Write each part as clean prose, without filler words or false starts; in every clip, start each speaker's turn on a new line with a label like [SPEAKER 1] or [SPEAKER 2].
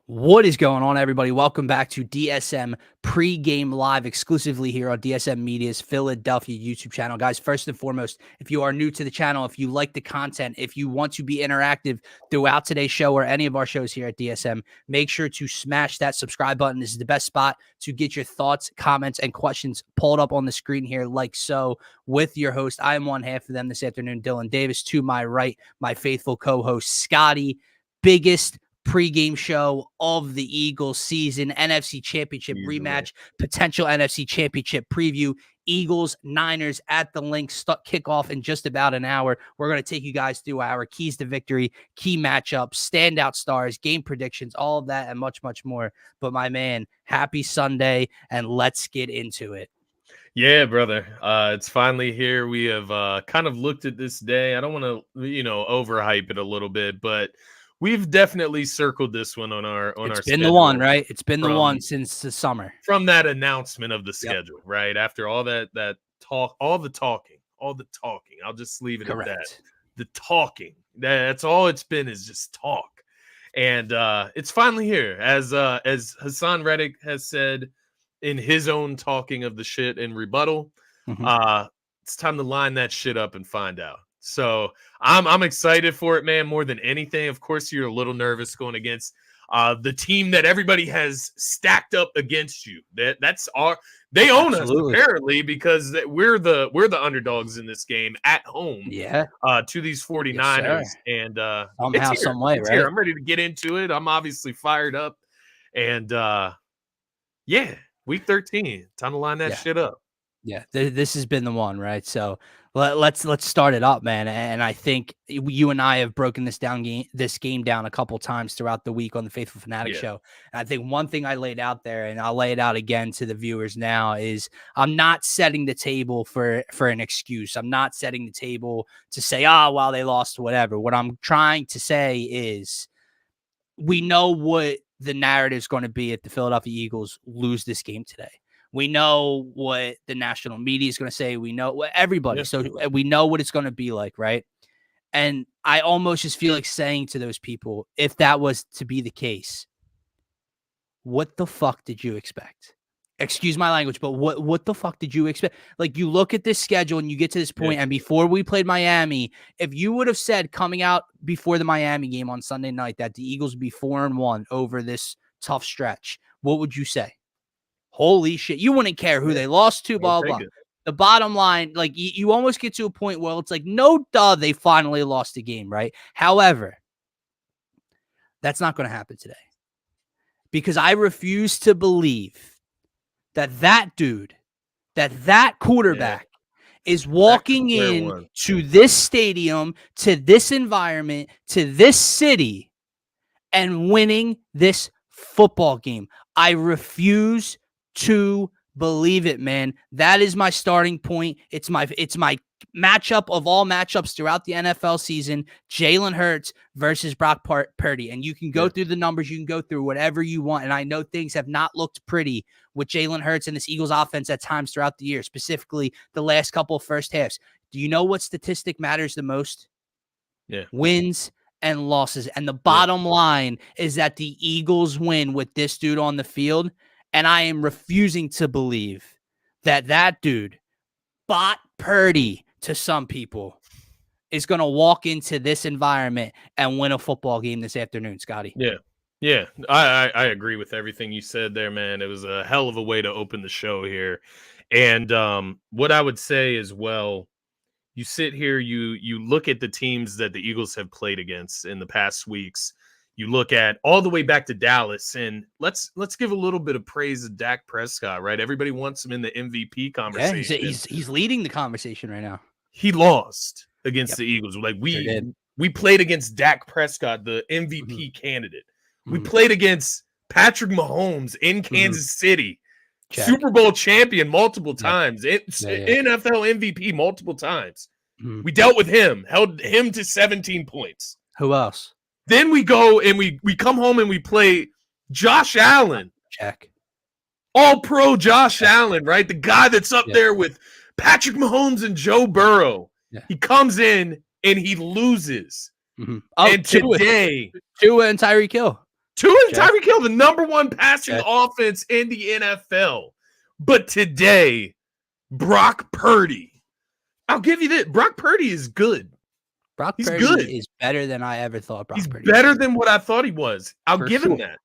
[SPEAKER 1] What is going on, everybody? Welcome back to DSM Pre-Game Live exclusively here on DSM-Media's Philadelphia YouTube channel. Guys, first and foremost, if you are new to the channel, if you like the content, if you want to be interactive throughout today's show or any of our shows here at DSM, make sure to smash that subscribe button. This is the best spot to get your thoughts, comments, and questions pulled up on the screen here like so with your host. I am one half of them this afternoon, Dylan Davis. To my right, my faithful co-host, Scotty. Biggest pre-game show of the Eagles season, NFC Championship rematch, potential NFC Championship preview, Eagles, Niners at the link, kickoff in just about an hour. We're going to take you guys through our keys to victory, key matchups, standout stars, game predictions, all of that and much, much more. But my man, happy Sunday, and let's get into it.
[SPEAKER 2] Yeah, brother. It's finally here. We have kind of looked at this day. I don't want to, overhype it a little bit, but we've definitely circled this one on our
[SPEAKER 1] It's been the one, right? It's been the one since the summer.
[SPEAKER 2] From that announcement of the schedule, right? After all that talk, all the talking. I'll just leave it at that. The talking. That's all it's been, is just talk. And it's finally here. As Hassan Reddick has said in his own talking of the shit in rebuttal, it's time to line that shit up and find out. So I'm excited for it, man, more than anything. Of course, you're a little nervous going against the team that everybody has stacked up against you. They own us apparently, because we're the underdogs in this game at home.
[SPEAKER 1] Yeah.
[SPEAKER 2] To these 49ers, and
[SPEAKER 1] somehow, some way, right?
[SPEAKER 2] I'm ready to get into it. I'm obviously fired up, and yeah, week 13, time to line that shit up.
[SPEAKER 1] Yeah, this has been the one, right? So let's start it up, man. And I think you and I have broken this game down a couple times throughout the week on the Faithful Fanatic show. And I think one thing I laid out there, and I'll lay it out again to the viewers now, is I'm not setting the table for an excuse. I'm not setting the table to say, well, they lost, whatever. What I'm trying to say is, we know what the narrative is going to be if the Philadelphia Eagles lose this game today. We know what the national media is going to say. We know what everybody. So we know what it's going to be like, right? And I almost just feel like saying to those people, if that was to be the case, what the fuck did you expect? Excuse my language, but what the fuck did you expect? Like, you look at this schedule and you get to this point, and before we played Miami, if you would have said coming out before the Miami game on Sunday night that the Eagles would be 4-1 over this tough stretch, what would you say? Holy shit. You wouldn't care who they lost to, blah, blah. The bottom line, like, you almost get to a point where it's like, no duh, they finally lost the game, right? However, that's not going to happen today, because I refuse to believe that dude, that quarterback is walking in to this stadium, to this environment, to this city, and winning this football game. I refuse to believe it, man. That is my starting point. It's my matchup of all matchups throughout the NFL season. Jalen Hurts versus Brock Purdy. And you can go through the numbers. You can go through whatever you want. And I know things have not looked pretty with Jalen Hurts and this Eagles offense at times throughout the year, specifically the last couple of first halves. Do you know what statistic matters the most? Wins and losses. And the bottom line is that the Eagles win with this dude on the field. And I am refusing to believe that dude, bought Purdy to some people, is going to walk into this environment and win a football game this afternoon, Scotty.
[SPEAKER 2] Yeah. I agree with everything you said there, man. It was a hell of a way to open the show here. And what I would say as well, you sit here, you look at the teams that the Eagles have played against in the past weeks. You look at all the way back to Dallas, and let's give a little bit of praise to Dak Prescott, right? Everybody wants him in the MVP conversation.
[SPEAKER 1] Yeah, he's leading the conversation right now.
[SPEAKER 2] He lost against the Eagles. Like, we played against Dak Prescott, the MVP candidate. We played against Patrick Mahomes in Kansas City, Super Bowl champion multiple times, NFL MVP multiple times. We dealt with him, held him to 17 points.
[SPEAKER 1] Who else?
[SPEAKER 2] Then we go and we come home and we play Josh Allen. All-pro Josh Allen, right? The guy that's up there with Patrick Mahomes and Joe Burrow. He comes in and he loses. And today,
[SPEAKER 1] Tua and Tyreek Hill.
[SPEAKER 2] NFL, the number one passing offense in the NFL. But today, Brock Purdy. I'll give you this. Brock Purdy is good.
[SPEAKER 1] He's Purdy good. Is better than I ever thought Brock Purdy
[SPEAKER 2] was. Better than what I thought he was. I'll give him that.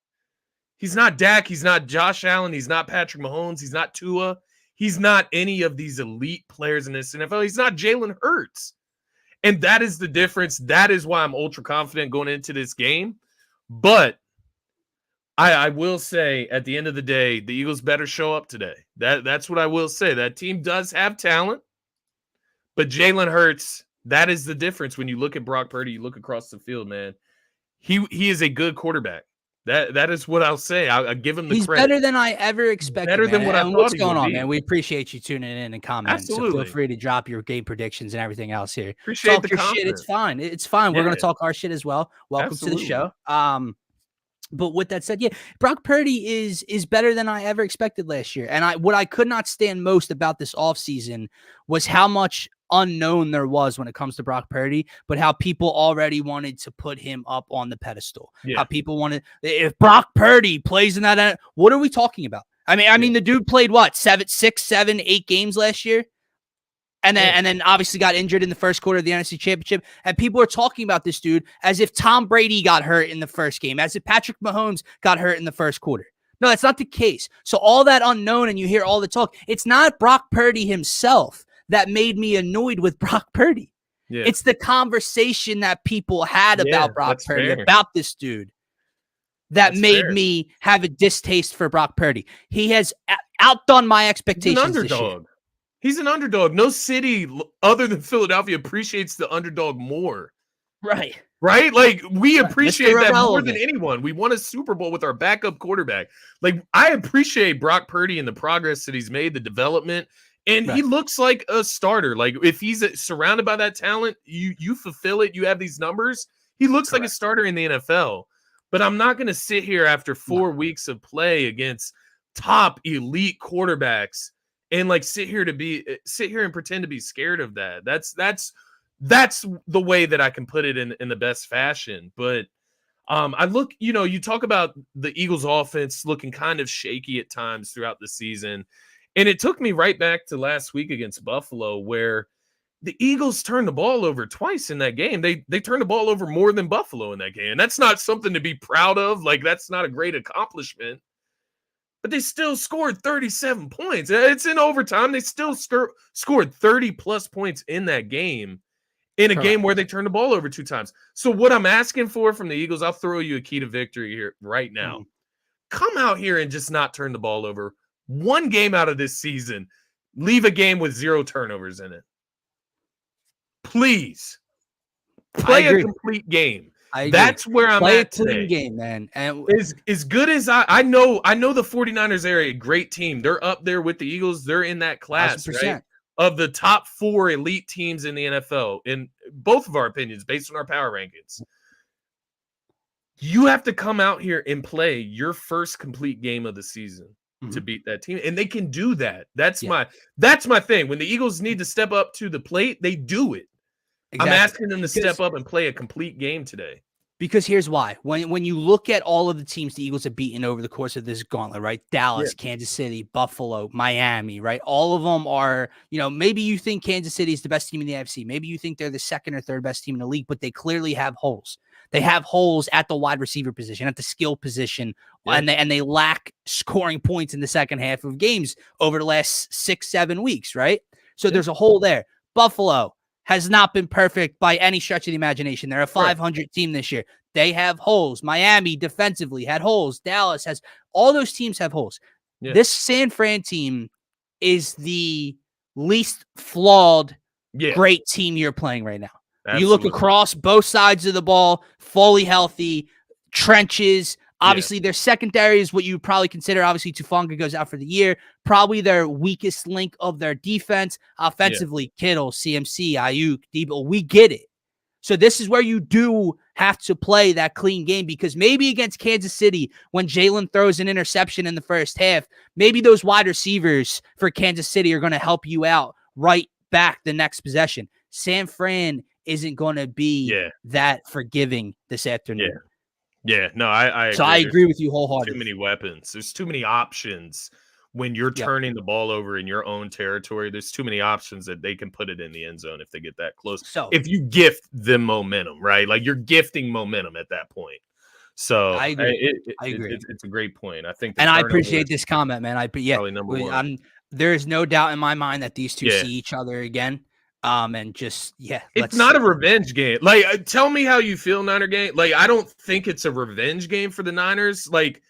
[SPEAKER 2] He's not Dak. He's not Josh Allen. He's not Patrick Mahomes. He's not Tua. He's not any of these elite players in this NFL. He's not Jalen Hurts. And that is the difference. That is why I'm ultra confident going into this game. But I will say at the end of the day, the Eagles better show up today. That's what I will say. That team does have talent. But Jalen Hurts, that is the difference. When you look at Brock Purdy, you look across the field, man. He is a good quarterback. That is what I'll say. I'll give him the credit.
[SPEAKER 1] He's better than I ever expected.
[SPEAKER 2] Better than what I thought.
[SPEAKER 1] What's going on, man? We appreciate you tuning in and commenting.
[SPEAKER 2] Absolutely.
[SPEAKER 1] So feel free to drop your game predictions and everything else here.
[SPEAKER 2] Appreciate
[SPEAKER 1] talk
[SPEAKER 2] the
[SPEAKER 1] your
[SPEAKER 2] comment.
[SPEAKER 1] shit. It's fine. It's fine. We're going to talk our shit as well. Welcome to the show. But with that said, yeah, Brock Purdy is better than I ever expected last year. And what I could not stand most about this offseason was how much unknown there was when it comes to Brock Purdy, but how people already wanted to put him up on the pedestal. Yeah. How people wanted, if Brock Purdy plays in that, what are we talking about? I mean, the dude played what, 6, 7, 8 games last year? And then obviously got injured in the first quarter of the NFC Championship. And people are talking about this dude as if Tom Brady got hurt in the first game, as if Patrick Mahomes got hurt in the first quarter. No, that's not the case. So all that unknown, and you hear all the talk, it's not Brock Purdy himself that made me annoyed with Brock Purdy. Yeah. It's the conversation that people had about Brock Purdy, about this dude, that made me have a distaste for Brock Purdy. He has outdone my expectations.
[SPEAKER 2] He's an underdog. He's an underdog. No city other than Philadelphia appreciates the underdog more.
[SPEAKER 1] Right?
[SPEAKER 2] Like, we appreciate that more than anyone. We won a Super Bowl with our backup quarterback. Like, I appreciate Brock Purdy and the progress that he's made, the development. And he looks like a starter. Like, if he's surrounded by that talent, you fulfill it, you have these numbers, he looks like a starter in the NFL. But I'm not going to sit here after 4 weeks of play against top elite quarterbacks and like sit here and pretend to be scared of that. That's the way that I can put it in the best fashion. But I look, you talk about the Eagles offense looking kind of shaky at times throughout the season. And it took me right back to last week against Buffalo, where the Eagles turned the ball over twice in that game. They turned the ball over more than Buffalo in that game. And that's not something to be proud of. Like, that's not a great accomplishment. But they still scored 37 points. It's in overtime. They still scored 30-plus points in that game, in a game where they turned the ball over 2 times. So what I'm asking for from the Eagles, I'll throw you a key to victory here right now. Come out here and just not turn the ball over. 1 game out of this season, leave a game with 0 turnovers in it. Please play a complete game. That's where I'm at today.
[SPEAKER 1] Game, man. And
[SPEAKER 2] as good as I know the 49ers are a great team. They're up there with the Eagles. They're in that class, 100%. Right? Of the top 4 elite teams in the NFL, in both of our opinions, based on our power rankings. You have to come out here and play your first complete game of the season to beat that team, and they can do that. That's my thing. When the Eagles need to step up to the plate, they do it. Exactly. I'm asking them to step up and play a complete game today.
[SPEAKER 1] Because here's why. When you look at all of the teams the Eagles have beaten over the course of this gauntlet, right? Dallas, Kansas City, Buffalo, Miami, right? All of them are, maybe you think Kansas City is the best team in the AFC. Maybe you think they're the second or third best team in the league, but they clearly have holes. They have holes at the wide receiver position, at the skill position, and they lack scoring points in the second half of games over the last 6-7 weeks, right? So there's a hole there. Buffalo has not been perfect by any stretch of the imagination. They're a 500 team this year. They have holes. Miami defensively had holes. Dallas has – all those teams have holes. Yeah. This San Fran team is the least flawed great team you're playing right now. Absolutely. You look across both sides of the ball, fully healthy, trenches. Obviously, their secondary is what you probably consider. Obviously, Tufanga goes out for the year. Probably their weakest link of their defense. Offensively, Kittle, CMC, Ayuk, Debo. We get it. So this is where you do have to play that clean game, because maybe against Kansas City, when Jalen throws an interception in the first half, maybe those wide receivers for Kansas City are going to help you out right back the next possession. San Fran isn't going to be that forgiving this afternoon.
[SPEAKER 2] Yeah, no, I
[SPEAKER 1] So
[SPEAKER 2] agree.
[SPEAKER 1] I
[SPEAKER 2] There's
[SPEAKER 1] agree with you
[SPEAKER 2] too
[SPEAKER 1] wholeheartedly.
[SPEAKER 2] many weapons. There's too many options when you're
[SPEAKER 1] Yep.
[SPEAKER 2] turning the ball over in your own territory. There's too many options that they can put it in the end zone if they get that close.
[SPEAKER 1] So
[SPEAKER 2] If you gift them momentum, right? Like you're gifting momentum at that point. So
[SPEAKER 1] I agree. I agree.
[SPEAKER 2] it's a great point. I think the
[SPEAKER 1] And I appreciate
[SPEAKER 2] turnovers
[SPEAKER 1] this comment, man.
[SPEAKER 2] probably number one.
[SPEAKER 1] There's no doubt in my mind that these two
[SPEAKER 2] Yeah.
[SPEAKER 1] see each other again. And just
[SPEAKER 2] It's not a revenge game. Like, tell me how you feel, Niner game. Like, I don't think it's a revenge game for the Niners. Like,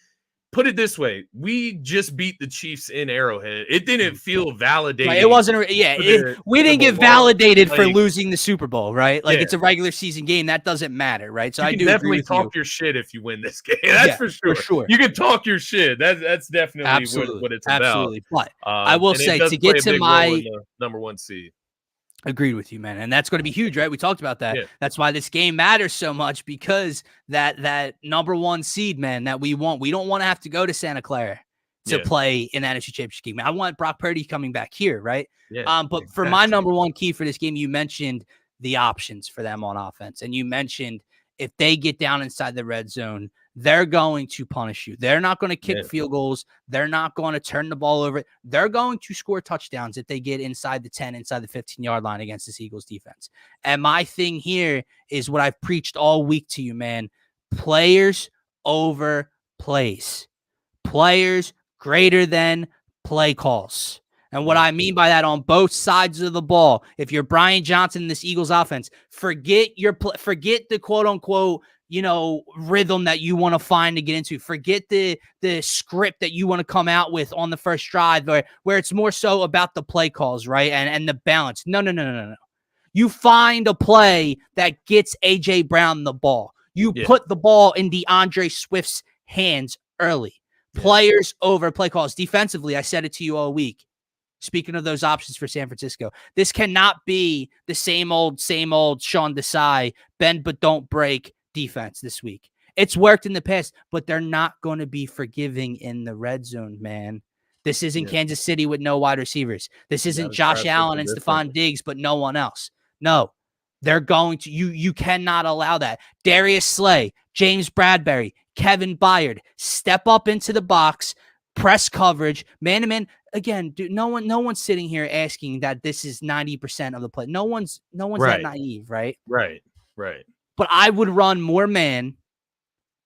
[SPEAKER 2] put it this way: we just beat the Chiefs in Arrowhead. It didn't feel validating.
[SPEAKER 1] Right, it wasn't. We didn't get validated for losing the Super Bowl, right? Like it's a regular season game that doesn't matter, right? So
[SPEAKER 2] you
[SPEAKER 1] I
[SPEAKER 2] can
[SPEAKER 1] do
[SPEAKER 2] definitely
[SPEAKER 1] agree with
[SPEAKER 2] talk
[SPEAKER 1] you.
[SPEAKER 2] your shit if you win this game. That's for sure. You can talk your shit. That's definitely what it's about.
[SPEAKER 1] But I will say to get to my
[SPEAKER 2] number one seed.
[SPEAKER 1] Agreed with you, man. And that's going to be huge, right? We talked about that.
[SPEAKER 2] Yeah.
[SPEAKER 1] That's why this game matters so much, because that number one seed, man, that we want. We don't want to have to go to Santa Clara to play in that NFC Championship game. I want Brock Purdy coming back here, right?
[SPEAKER 2] Yeah.
[SPEAKER 1] But for my number one key for this game, you mentioned the options for them on offense. And you mentioned if they get down inside the red zone, they're going to punish you. They're not going to kick field goals. They're not going to turn the ball over. They're going to score touchdowns if they get inside the 10, inside the 15-yard line against this Eagles defense. And my thing here is what I've preached all week to you, man. Players over plays. Players greater than play calls. And what I mean by that, on both sides of the ball, if you're Brian Johnson in this Eagles offense, forget the quote unquote, rhythm that you want to find to get into. Forget the script that you want to come out with on the first drive, where it's more so about the play calls, right? And the balance. No. You find a play that gets AJ Brown the ball. You put the ball in DeAndre Swift's hands early. Players over play calls. Defensively, I said it to you all week. Speaking of those options for San Francisco, this cannot be the same old Sean Desai, bend but don't break defense this week. It's worked in the past, but they're not going to be forgiving in the red zone, man. This isn't Kansas City with no wide receivers. This isn't Josh Allen and Stephon Diggs, but no one else. No, they're going to, you cannot allow that. Darius Slay, James Bradbury, Kevin Byard, step up into the box, press coverage, man-to-man. Again, dude, no one's sitting here asking that this is 90% of the play. No one's that naive, right?
[SPEAKER 2] Right.
[SPEAKER 1] But I would run more man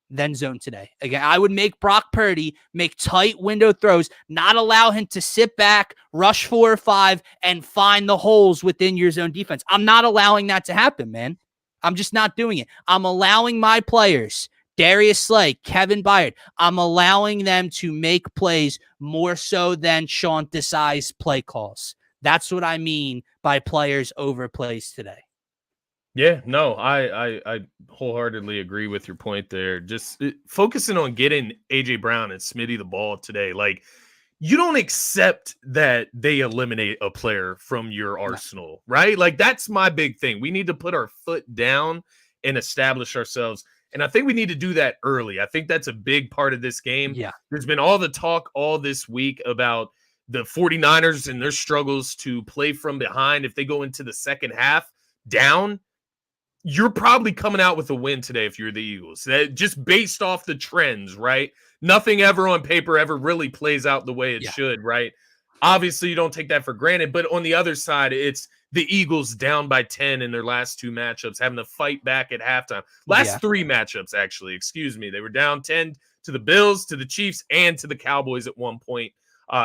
[SPEAKER 1] than zone today. Again, I would make Brock Purdy make tight window throws, not allow him to sit back, rush 4 or 5, and find the holes within your zone defense. I'm not allowing that to happen, man. I'm just not doing it. I'm allowing my players, Darius Slay, Kevin Byard, I'm allowing them to make plays more so than Sean Desai's play calls. That's what I mean by players over plays today.
[SPEAKER 2] Yeah, no, I wholeheartedly agree with your point there. Just focusing on getting AJ Brown and Smitty the ball today. Like, you don't accept that they eliminate a player from your arsenal, right? Like, that's my big thing. We need to put our foot down and establish ourselves. And I think we need to do that early. I think that's a big part of this game.
[SPEAKER 1] Yeah.
[SPEAKER 2] There's been all the talk all this week about the 49ers and their struggles to play from behind. If they go into the second half down, you're probably coming out with a win today if you're the Eagles. Just based off the trends, right? Nothing ever on paper ever really plays out the way it should, right? Obviously, you don't take that for granted. But on the other side, it's the Eagles down by 10 in their last 2 matchups, having to fight back at halftime. Last 3 matchups, actually. Excuse me. They were down 10 to the Bills, to the Chiefs, and to the Cowboys at one point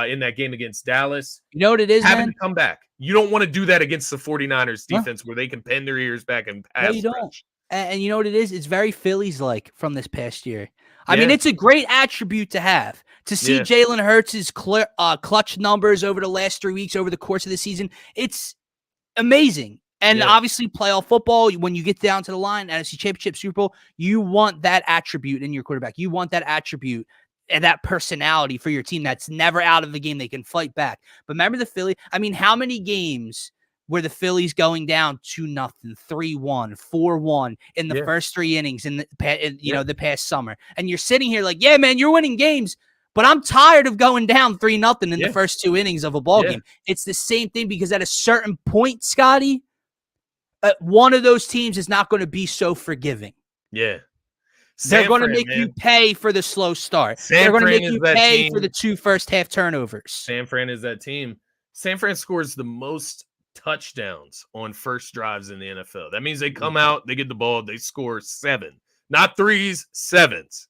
[SPEAKER 2] in that game against Dallas.
[SPEAKER 1] You know what it is,
[SPEAKER 2] having
[SPEAKER 1] man?
[SPEAKER 2] to come back. You don't want to do that against the 49ers defense where they can pen their ears back and pass.
[SPEAKER 1] No, you don't. And you know what it is? It's very Phillies-like from this past year. I mean, it's a great attribute to have. To see Jalen Hurts' clutch numbers over the last 3 weeks over the course of the season, it's amazing. And obviously, playoff football, when you get down to the line, NFC Championship, Super Bowl, you want that attribute in your quarterback. You want that attribute and that personality for your team that's never out of the game. They can fight back. But remember the Philly? I mean, how many games were the Phillies going down 2-0, 3-1, 4-1 in the first 3 innings in the past summer? And you're sitting here like, yeah, man, you're winning games. But I'm tired of going down 3-0 in the first 2 innings of a ball game. It's the same thing because at a certain point, Scotty, one of those teams is not going to be so forgiving.
[SPEAKER 2] Yeah.
[SPEAKER 1] They're going to make you pay for the slow start. They're going to make you pay for the 2 first half turnovers.
[SPEAKER 2] San Fran is that team. San Fran scores the most touchdowns on first drives in the NFL. That means they come out, they get the ball, they score 7. Not 3s, 7s.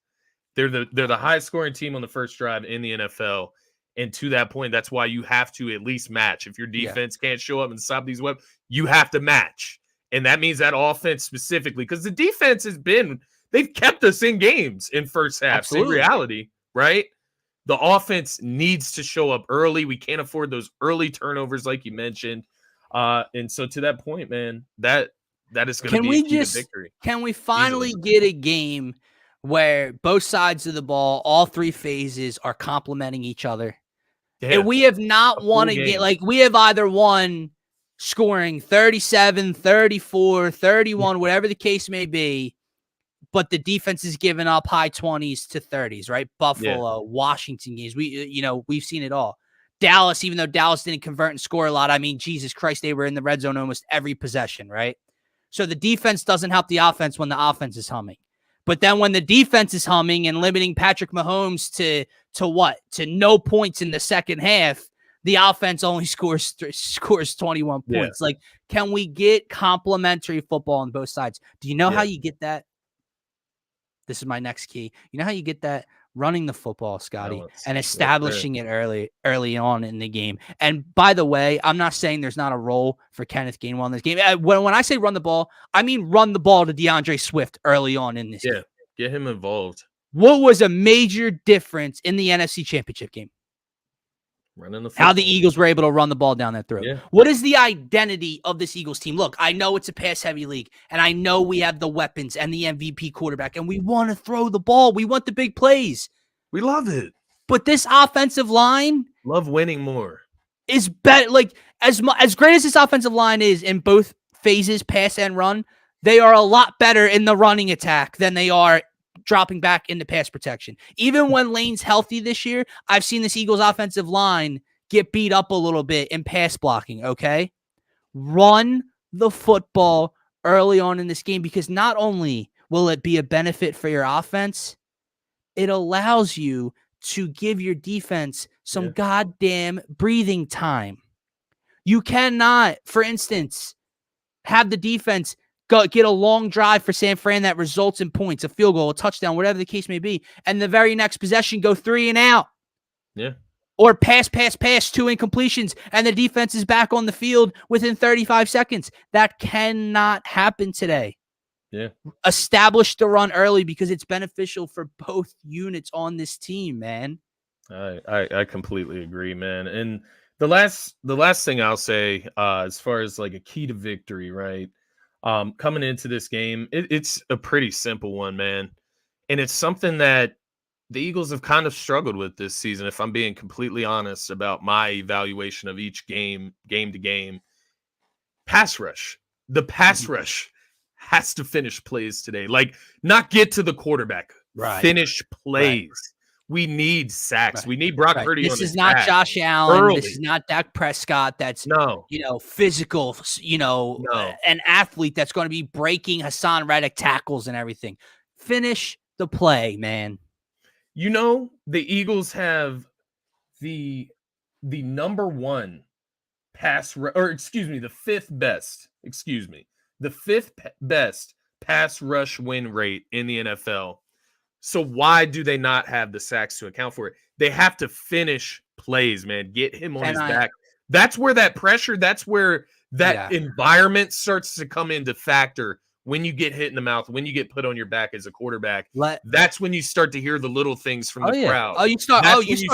[SPEAKER 2] They're the highest scoring team on the first drive in the NFL. And to that point, that's why you have to at least match. If your defense can't show up and stop these weapons, you have to match. And that means that offense specifically, because the defense they've kept us in games in first half. In reality, right? The offense needs to show up early. We can't afford those early turnovers like you mentioned. And so to that point, man, that is going to be a key to victory.
[SPEAKER 1] Can we finally get a game where both sides of the ball, all 3 phases, are complementing each other? Yeah. And we have not won a game. Like, we have either won scoring 37, 34, 31, whatever the case may be, but the defense is giving up high 20s to 30s, right? Buffalo, Washington games. We've seen it all. Dallas, even though Dallas didn't convert and score a lot, I mean, Jesus Christ, they were in the red zone almost every possession, right? So the defense doesn't help the offense when the offense is humming. But then when the defense is humming and limiting Patrick Mahomes to what? To no points in the second half, the offense only scores 21 points. Like, can we get complimentary football on both sides? Do you know how you get that? This is my next key. You know how you get that? Running the football, Scotty, and establishing it early on in the game. And by the way, I'm not saying there's not a role for Kenneth Gainwell in this game. When I say run the ball, I mean run the ball to DeAndre Swift early on in this game.
[SPEAKER 2] Get him involved.
[SPEAKER 1] What was a major difference in the NFC Championship game?
[SPEAKER 2] Running the football.
[SPEAKER 1] How the Eagles were able to run the ball down their throat. What is the identity of this Eagles team? Look, I know it's a pass-heavy league, and I know we have the weapons and the MVP quarterback, and we want to throw the ball. We want the big plays.
[SPEAKER 2] We love it.
[SPEAKER 1] But this offensive line
[SPEAKER 2] love winning more.
[SPEAKER 1] Is better. Like, as great as this offensive line is in both phases, pass and run, they are a lot better in the running attack than they are dropping back into pass protection. Even when Lane's healthy this year, I've seen this Eagles offensive line get beat up a little bit in pass blocking, okay? Run the football early on in this game, because not only will it be a benefit for your offense, it allows you to give your defense some goddamn breathing time. You cannot, for instance, have the defense get a long drive for San Fran that results in points, a field goal, a touchdown, whatever the case may be, and the very next possession go 3 and out.
[SPEAKER 2] Yeah.
[SPEAKER 1] Or pass, 2 incompletions, and the defense is back on the field within 35 seconds. That cannot happen today.
[SPEAKER 2] Yeah.
[SPEAKER 1] Establish the run early, because it's beneficial for both units on this team, man.
[SPEAKER 2] I completely agree, man. And the last thing I'll say, as far as like a key to victory, right? Coming into this game, it's a pretty simple one, man. And it's something that the Eagles have kind of struggled with this season, if I'm being completely honest about my evaluation of each game to game. Pass rush. The pass rush has to finish plays today. Like, not get to the quarterback.
[SPEAKER 1] Right.
[SPEAKER 2] Finish plays. Right. We need sacks. Right. We need Brock Purdy.
[SPEAKER 1] This is not Josh Allen. Early. This is not Dak Prescott. That's physical. An athlete that's going to be breaking Hassan Reddick tackles and everything. Finish the play, man.
[SPEAKER 2] The Eagles have the number one the fifth best pass rush win rate in the NFL. So why do they not have the sacks to account for it? They have to finish plays, man. Get him on his back. That's where that pressure, that's where that environment starts to come into factor. When you get hit in the mouth, when you get put on your back as a quarterback, that's when you start to hear the little things from the crowd.
[SPEAKER 1] You start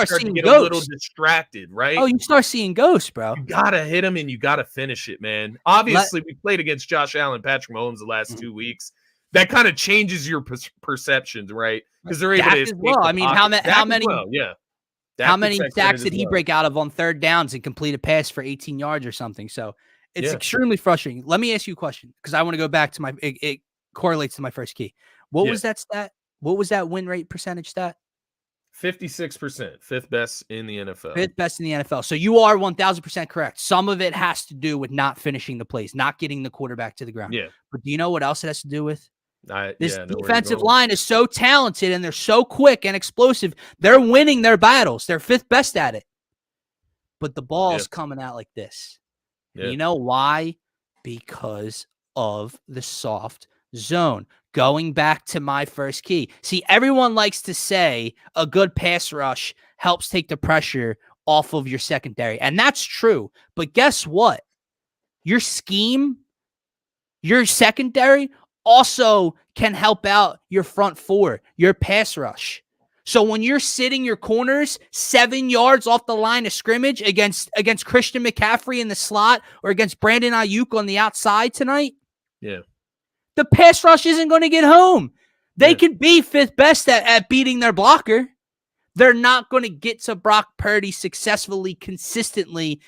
[SPEAKER 1] seeing
[SPEAKER 2] to get
[SPEAKER 1] ghosts.
[SPEAKER 2] A little distracted, right?
[SPEAKER 1] You start seeing ghosts, bro.
[SPEAKER 2] You gotta hit him and you gotta finish it, man. Obviously, we played against Josh Allen, Patrick Mahomes the last 2 weeks. That kind of changes your perceptions, right? Because they're able to escape the
[SPEAKER 1] I mean, how many sacks did he break out of on third downs and complete a pass for 18 yards or something? So it's extremely frustrating. Let me ask you a question, because I want to go back to it correlates to my first key. What was that stat? What was that win rate percentage stat?
[SPEAKER 2] 56%, fifth best in the NFL.
[SPEAKER 1] Fifth best in the NFL. So you are 1,000% correct. Some of it has to do with not finishing the plays, not getting the quarterback to the ground.
[SPEAKER 2] Yeah.
[SPEAKER 1] But do you know what else it has to do with? This defensive line is so talented and they're so quick and explosive. They're winning their battles. They're 5th best at it. But the ball's coming out like this. You know why? Because of the soft zone. Going back to my first key. See, everyone likes to say a good pass rush helps take the pressure off of your secondary. And that's true. But guess what? Your scheme, your secondary also can help out your front 4, your pass rush. So when you're sitting your corners 7 yards off the line of scrimmage against Christian McCaffrey in the slot or against Brandon Ayuk on the outside tonight, the pass rush isn't going to get home. They could be 5th best at beating their blocker. They're not going to get to Brock Purdy successfully, consistently,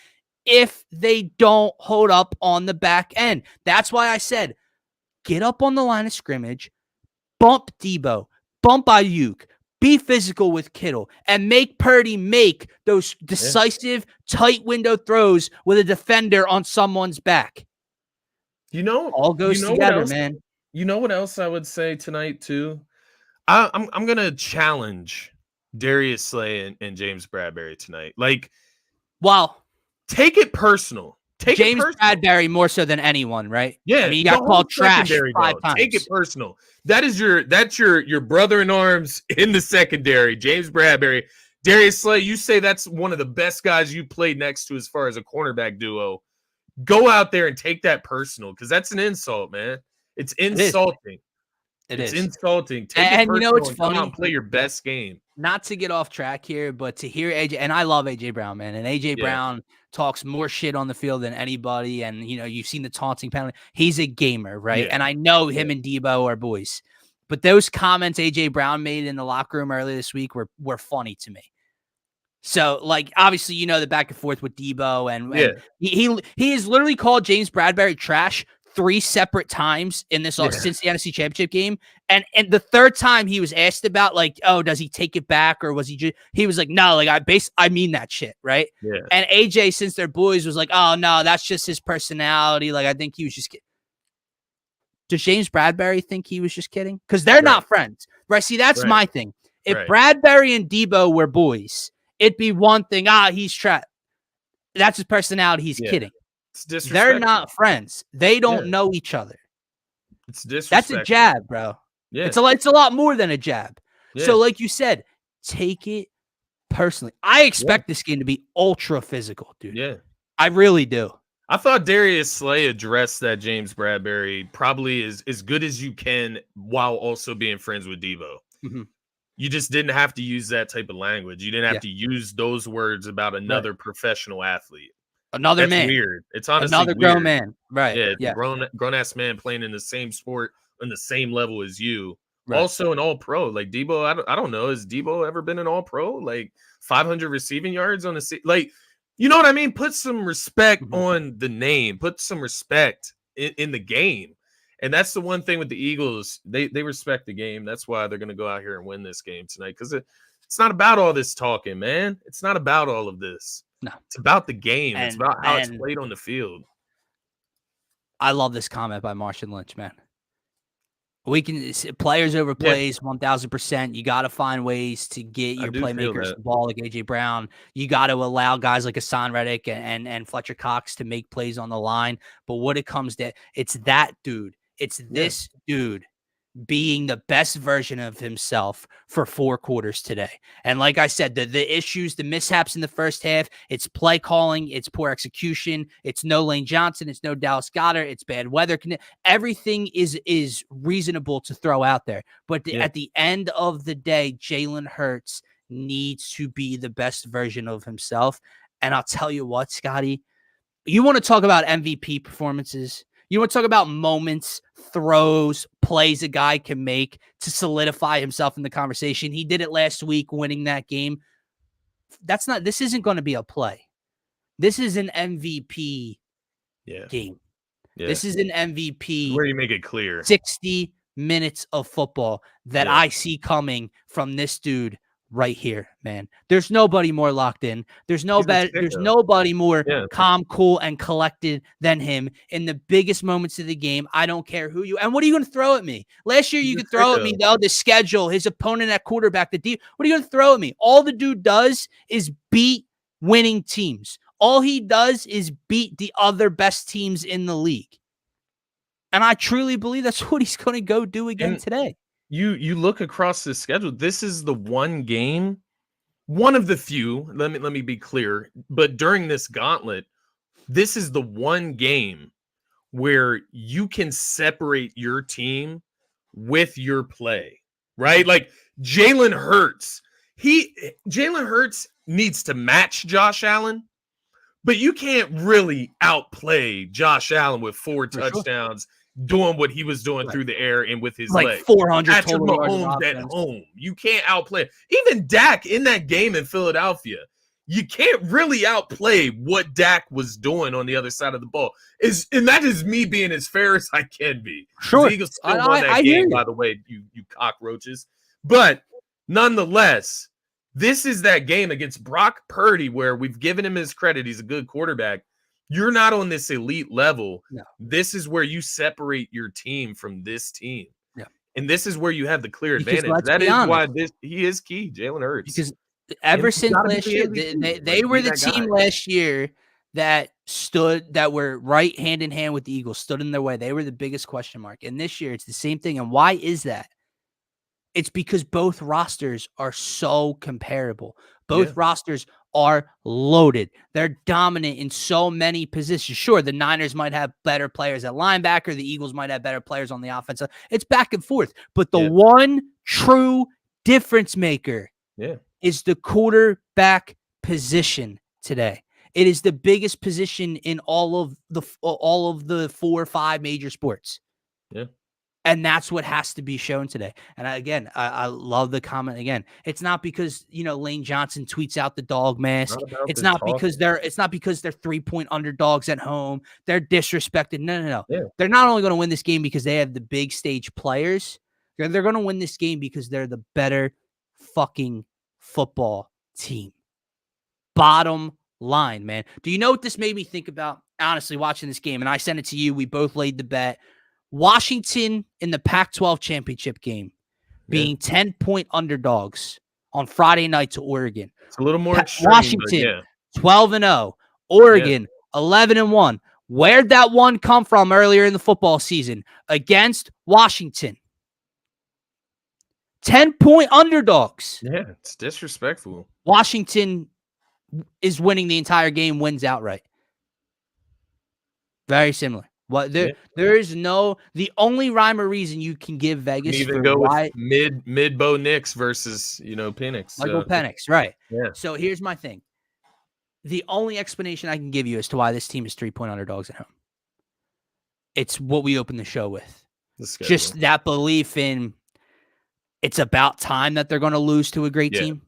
[SPEAKER 1] if they don't hold up on the back end. That's why I said, get up on the line of scrimmage, bump Debo, bump Ayuk, be physical with Kittle, and make Purdy make those decisive, tight window throws with a defender on someone's back. All goes together, man.
[SPEAKER 2] You know what else I would say tonight, too? I'm going to challenge Darius Slay and James Bradberry tonight. Take it personal.
[SPEAKER 1] James Bradberry more so than anyone, right?
[SPEAKER 2] Yeah,
[SPEAKER 1] I mean, you got called trash 5 times.
[SPEAKER 2] Take it personal. That's your brother in arms in the secondary, James Bradberry. Darius Slay, you say that's one of the best guys you played next to as far as a cornerback duo. Go out there and take that personal, because that's an insult, man. It's insulting. It's insulting. Take it personal,
[SPEAKER 1] you know what's funny?
[SPEAKER 2] Come out and play your best game.
[SPEAKER 1] Not to get off track here, but to hear AJ, and I love AJ Brown, man, and AJ Brown talks more shit on the field than anybody, and you've seen the taunting penalty. He's a gamer, right? And I know him and Debo are boys, but those comments AJ Brown made in the locker room earlier this week were funny to me. So, obviously, the back and forth with Debo, and he has literally called James Bradberry trash 3 separate times in this since the NFC Championship game, and the 3rd time he was asked about does he take it back, or was he was like, no, I mean that shit, right? And AJ, since they're boys, was like, oh no, that's just his personality. I think he was just kidding. Does James Bradberry think he was just kidding? Because they're not friends, right? See, that's my thing. If Bradberry and Debo were boys, it'd be one thing. He's trash. That's his personality. He's kidding. They're not friends. They don't know each other.
[SPEAKER 2] It's disrespectful.
[SPEAKER 1] That's a jab, bro. Yeah. It's a lot more than a jab. Yeah. So like you said, take it personally. I expect this game to be ultra physical, dude.
[SPEAKER 2] Yeah.
[SPEAKER 1] I really do.
[SPEAKER 2] I thought Darius Slay addressed that James Bradberry probably as good as you can while also being friends with Debo. Mm-hmm. You just didn't have to use that type of language. You didn't have to use those words about another professional athlete.
[SPEAKER 1] Another man.
[SPEAKER 2] Weird. It's honestly
[SPEAKER 1] another
[SPEAKER 2] weird.
[SPEAKER 1] Grown man. Right.
[SPEAKER 2] Yeah. Grown ass man playing in the same sport on the same level as you. Right. Also an all pro. Like Debo, I don't know. Has Debo ever been an all pro? 500 receiving yards on the you know what I mean? Put some respect on the name. Put some respect in the game. And that's the one thing with the Eagles. They respect the game. That's why they're going to go out here and win this game tonight. Because it's not about all this talking, man. It's not about all of this.
[SPEAKER 1] No.
[SPEAKER 2] It's about the game. It's about how it's played on the field.
[SPEAKER 1] I love this comment by Marshawn Lynch, man. We can players over plays 1,000%. You got to find ways to get your playmakers the ball like AJ Brown. You got to allow guys like Hassan Reddick and Fletcher Cox to make plays on the line. But what it comes to, it's that dude. It's this dude being the best version of himself for 4 quarters today. And like I said, the issues, the mishaps in the first half, it's play calling, it's poor execution, it's no Lane Johnson, it's no Dallas Goedert, it's bad weather. Everything is reasonable to throw out there. But at the end of the day, Jalen Hurts needs to be the best version of himself. And I'll tell you what, Scotty, you want to talk about MVP performances? You want to talk about moments, throws, plays a guy can make to solidify himself in the conversation. He did it last week, winning that game. This isn't going to be a play. This is an MVP game. Yeah. This is an MVP.
[SPEAKER 2] Where you make it clear.
[SPEAKER 1] 60 minutes of football that I see coming from this dude right here, man. There's nobody more locked in. There's nobody more calm, cool, and collected than him in the biggest moments of the game. I don't care who you. And what are you going to throw at me? Last year, you could throw at me, though, the schedule, his opponent at quarterback, the deep. What are you going to throw at me? All the dude does is beat winning teams. All he does is beat the other best teams in the league. And I truly believe that's what he's going to go do again today.
[SPEAKER 2] You look across the schedule. This is the one game, one of the few. Let me be clear. But during this gauntlet, this is the one game where you can separate your team with your play, right? Like Jalen Hurts. Jalen Hurts needs to match Josh Allen, but you can't really outplay Josh Allen with 4 touchdowns. Doing what he was doing through the air and with his legs.
[SPEAKER 1] 400
[SPEAKER 2] Patrick
[SPEAKER 1] total
[SPEAKER 2] Mahomes at home. You can't outplay. Even Dak in that game in Philadelphia, you can't really outplay what Dak was doing on the other side of the ball. And that is me being as fair as I can be.
[SPEAKER 1] Sure.
[SPEAKER 2] The Eagles still won that game, by the way, you cockroaches. But nonetheless, this is that game against Brock Purdy where we've given him his credit. He's a good quarterback. You're not on this elite level.
[SPEAKER 1] No.
[SPEAKER 2] This is where you separate your team from this team.
[SPEAKER 1] Yeah.
[SPEAKER 2] And this is where you have the clear advantage. That is why he is key, Jalen Hurts.
[SPEAKER 1] Because ever since last year, they were the team last year that were right hand in hand with the Eagles, stood in their way. They were the biggest question mark. And this year, it's the same thing. And why is that? It's because both rosters are so comparable. Both rosters are loaded. They're dominant in so many positions. Sure, the Niners might have better players at linebacker. The Eagles might have better players on the offense. It's back and forth. But the one true difference maker is the quarterback position today. It is the biggest position in all of the 4 or 5 major sports.
[SPEAKER 2] Yeah.
[SPEAKER 1] And that's what has to be shown today. And I love the comment again. It's not because, Lane Johnson tweets out the dog mask. It's not because they're 3-point underdogs at home. They're disrespected. No.
[SPEAKER 2] Yeah.
[SPEAKER 1] They're not only going to win this game because they have the big stage players. They're going to win this game because they're the better fucking football team. Bottom line, man. Do you know what this made me think about? Honestly, watching this game, and I sent it to you. We both laid the bet. Washington in the Pac-12 championship game being 10-point underdogs on Friday night to Oregon.
[SPEAKER 2] It's a little more extreme,
[SPEAKER 1] Washington 12-0, Oregon 11-1. Where'd that one come from earlier in the football season against Washington? 10-point underdogs.
[SPEAKER 2] Yeah, it's disrespectful.
[SPEAKER 1] Washington is winning the entire game, wins outright. Very similar. There is the only rhyme or reason you can give Vegas
[SPEAKER 2] you can even go with mid Bo Nix versus Penix.
[SPEAKER 1] Michael Penix, right?
[SPEAKER 2] Yeah.
[SPEAKER 1] So here's my thing. The only explanation I can give you as to why this team is 3-point underdogs at home. It's what we opened the show with. Just that belief in it's about time that they're going to lose to a great team.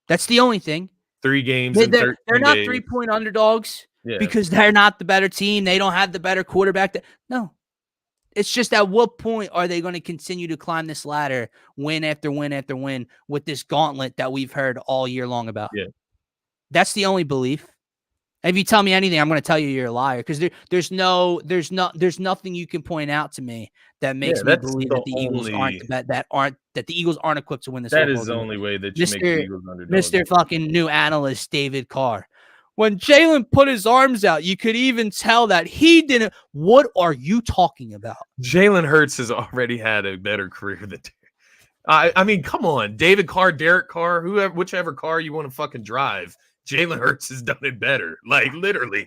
[SPEAKER 1] That's the only thing.
[SPEAKER 2] 3 games.
[SPEAKER 1] They're not 3-point underdogs. Yeah. Because they're not the better team. They don't have the better quarterback. No. It's just at what point are they going to continue to climb this ladder win after win after win with this gauntlet that we've heard all year long about?
[SPEAKER 2] Yeah.
[SPEAKER 1] That's the only belief. If you tell me anything, I'm going to tell you you're a liar because there's nothing you can point out to me that makes me believe that the Eagles that the Eagles aren't equipped to win this.
[SPEAKER 2] That is the only way that you make the Eagles underdogs.
[SPEAKER 1] Mr. fucking new analyst David Carr. When Jalen put his arms out, you could even tell that he didn't. What are you talking about?
[SPEAKER 2] Jalen Hurts has already had a better career than. I mean, come on, David Carr, Derek Carr, whichever car you want to fucking drive. Jalen Hurts has done it better. Like literally,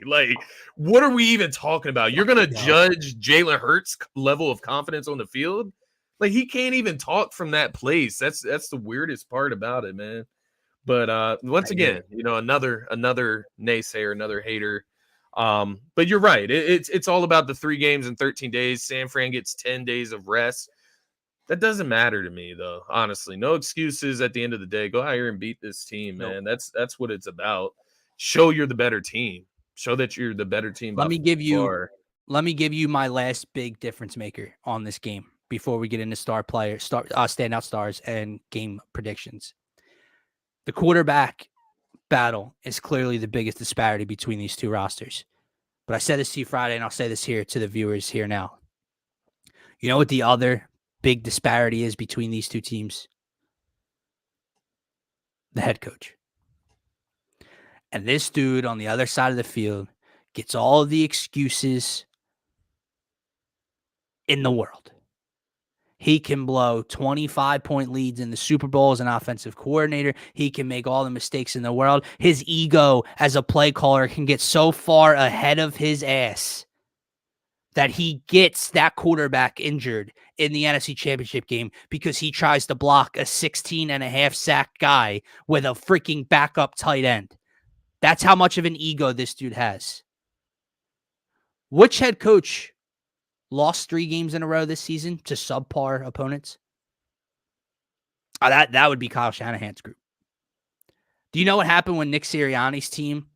[SPEAKER 2] what are we even talking about? You're gonna judge Jalen Hurts' level of confidence on the field? Like he can't even talk from that place. That's the weirdest part about it, man. But once again, another naysayer, another hater. But you're right. It's all about the 3 games in 13 days. San Fran gets 10 days of rest. That doesn't matter to me, though. Honestly, no excuses at the end of the day. Go out here and beat this team, man. That's what it's about. Show you're the better team. Show that you're the better team.
[SPEAKER 1] Let me give you my last big difference maker on this game before we get into standout stars and game predictions. The quarterback battle is clearly the biggest disparity between these two rosters. But I said this to you Friday, and I'll say this here to the viewers here now. You know what the other big disparity is between these two teams? The head coach. And this dude on the other side of the field gets all of the excuses in the world. He can blow 25-point leads in the Super Bowl as an offensive coordinator. He can make all the mistakes in the world. His ego as a play caller can get so far ahead of his ass that he gets that quarterback injured in the NFC Championship game because he tries to block a 16.5 sack guy with a freaking backup tight end. That's how much of an ego this dude has. Which head coach lost 3 games in a row this season to subpar opponents? Oh, that would be Kyle Shanahan's group. Do you know what happened when Nick Sirianni's team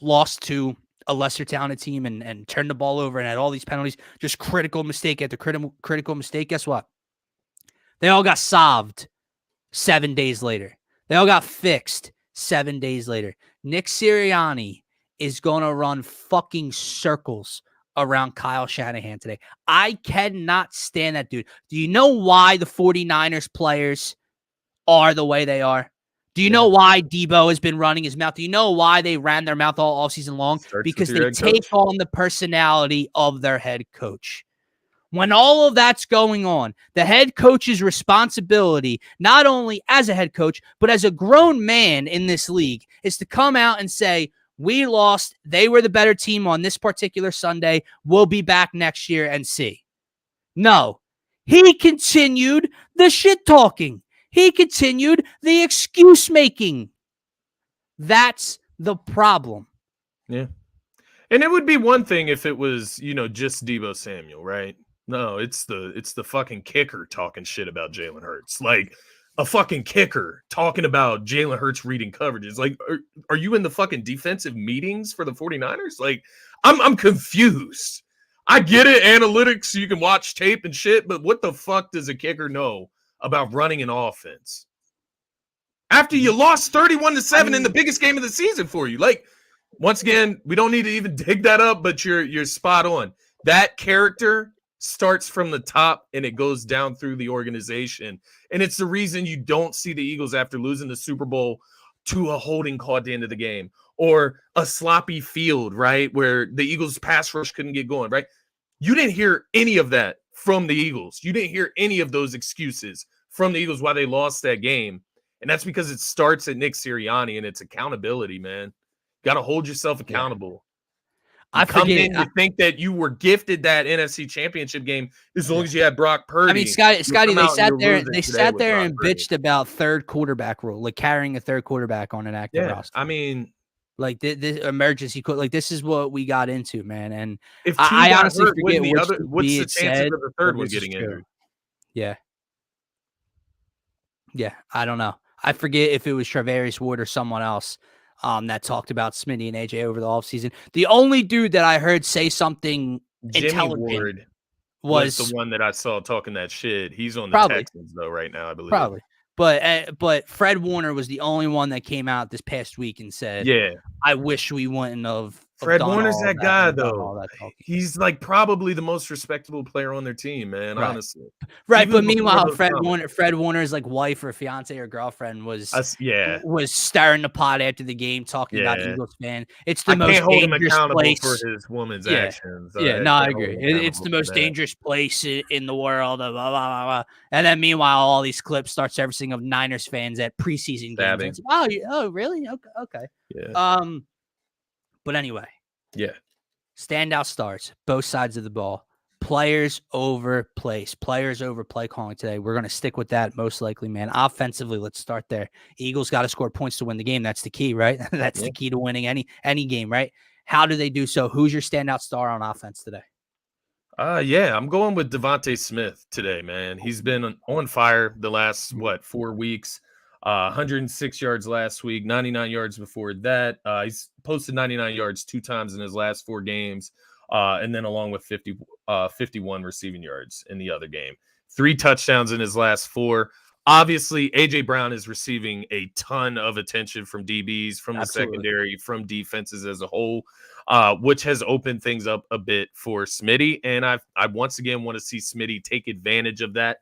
[SPEAKER 1] lost to a lesser talented team and turned the ball over and had all these penalties? Just critical mistake after critical mistake. Guess what? They all got solved 7 days later. They all got fixed 7 days later. Nick Sirianni is going to run fucking circles around Kyle Shanahan today. I cannot stand that dude. Do you know why the 49ers players are the way they are? Do you know why Debo has been running his mouth? Do you know why they ran their mouth all season long? Because they take on the personality of their head coach. When all of that's going on, the head coach's responsibility, not only as a head coach, but as a grown man in this league, is to come out and say, we lost. They were the better team on this particular Sunday. We'll be back next year and see. No, he continued the shit talking. He continued the excuse making. That's the problem.
[SPEAKER 2] Yeah. And it would be one thing if it was, just Debo Samuel, right? No, it's the fucking kicker talking shit about Jalen Hurts. Like a fucking kicker talking about Jalen Hurts reading coverages. Like, are you in the fucking defensive meetings for the 49ers? Like, I'm confused. I get it, analytics, you can watch tape and shit, but what the fuck does a kicker know about running an offense? After you lost 31-7 in the biggest game of the season for you. Like, once again, we don't need to even dig that up, but you're spot on. That character starts from the top and it goes down through the organization. And it's the reason you don't see the Eagles after losing the Super Bowl to a holding call at the end of the game or a sloppy field, right? Where the Eagles pass rush couldn't get going, right? You didn't hear any of that from the Eagles. You didn't hear any of those excuses from the Eagles why they lost that game. And that's because it starts at Nick Sirianni and it's accountability, man. Got to hold yourself accountable. You think that you were gifted that NFC Championship game as long as you had Brock Purdy.
[SPEAKER 1] I mean, Scotty, they sat there and bitched about third quarterback rule, like carrying a third quarterback on an active roster.
[SPEAKER 2] I mean,
[SPEAKER 1] like this emergency, like this is what we got into, man. And
[SPEAKER 2] if
[SPEAKER 1] I honestly forget
[SPEAKER 2] what's the chances of the third one getting injured?
[SPEAKER 1] Yeah, I don't know. I forget if it was Travarius Ward or someone else. That talked about Smitty and AJ over the offseason. The only dude that I heard say something intelligent
[SPEAKER 2] Ward was the one that I saw talking that shit. He's on the Texans though right now, I believe.
[SPEAKER 1] Probably. But Fred Warner was the only one that came out this past week and said, "Yeah, I wish we wouldn't have."
[SPEAKER 2] Fred Warner's that guy though. He's like probably the most respectable player on their team, man.
[SPEAKER 1] Right.
[SPEAKER 2] Honestly,
[SPEAKER 1] right. But meanwhile, Fred Warner's like wife or fiance or girlfriend was stirring the pot after the game, talking about Eagles fan. It's the most dangerous place
[SPEAKER 2] for his woman's actions.
[SPEAKER 1] I agree. It's the most dangerous place in the world. Blah, blah, blah, blah. And then meanwhile, all these clips start surfacing of Niners fans at preseason games. Oh, really? Okay.
[SPEAKER 2] Yeah.
[SPEAKER 1] But anyway, standout stars, both sides of the ball. Players over plays, players over play calling today. We're going to stick with that most likely, man. Offensively, let's start there. Eagles got to score points to win the game. That's the key, right? That's the key to winning any game, right? How do they do so? Who's your standout star on offense today?
[SPEAKER 2] I'm going with Devontae Smith today, man. He's been on fire the last 4 weeks. 106 yards last week, 99 yards before that. He's posted 99 yards 2 times in his last 4 games, and then along with 51 receiving yards in the other game. 3 touchdowns in his last 4. Obviously, A.J. Brown is receiving a ton of attention from DBs, from the secondary, from defenses as a whole, which has opened things up a bit for Smitty. And I once again want to see Smitty take advantage of that.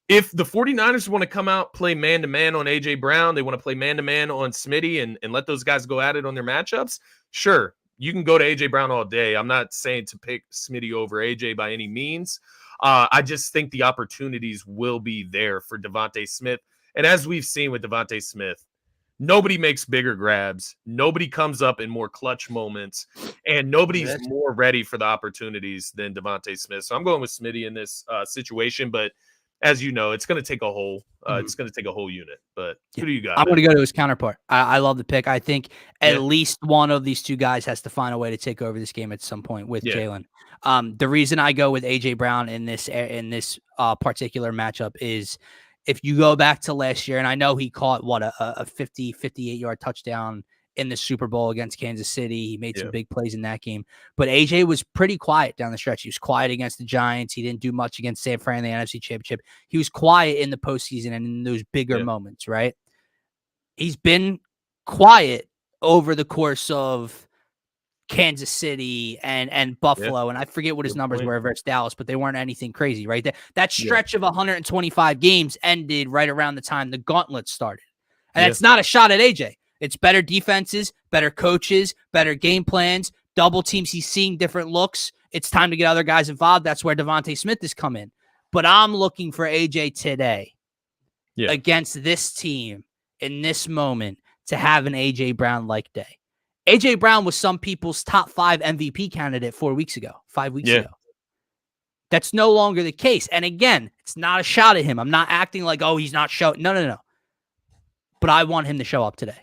[SPEAKER 2] If the 49ers want to come out, play man-to-man on A.J. Brown, they want to play man-to-man on Smitty and let those guys go at it on their matchups, sure, you can go to A.J. Brown all day. I'm not saying to pick Smitty over A.J. by any means. I just think the opportunities will be there for Devontae Smith. And as we've seen with Devontae Smith, nobody makes bigger grabs. Nobody comes up in more clutch moments. And nobody's more ready for the opportunities than Devontae Smith. So I'm going with Smitty in this situation. But as you know, it's going to take a whole it's going to take a whole unit. But who do you got?
[SPEAKER 1] I'm going to go to his counterpart. I love the pick. I think at least one of these two guys has to find a way to take over this game at some point with Jalen. The reason I go with A.J. Brown in this particular matchup is if you go back to last year, and I know he caught a 58-yard touchdown in the Super Bowl against Kansas City. He made some big plays in that game. But AJ was pretty quiet down the stretch. He was quiet against the Giants. He didn't do much against San Fran in the NFC Championship. He was quiet in the postseason and in those bigger moments, right? He's been quiet over the course of Kansas City and Buffalo, and I forget what his numbers were versus Dallas, but they weren't anything crazy, right? That stretch of 125 games ended right around the time the gauntlet started. And that's not a shot at AJ. It's better defenses, better coaches, better game plans, double teams. He's seeing different looks. It's time to get other guys involved. That's where Devontae Smith has come in. But I'm looking for AJ today against this team in this moment to have an AJ Brown-like day. AJ Brown was some people's top 5 MVP candidate 5 weeks ago. That's no longer the case. And again, it's not a shot at him. I'm not acting like, oh, he's not showing. No. But I want him to show up today.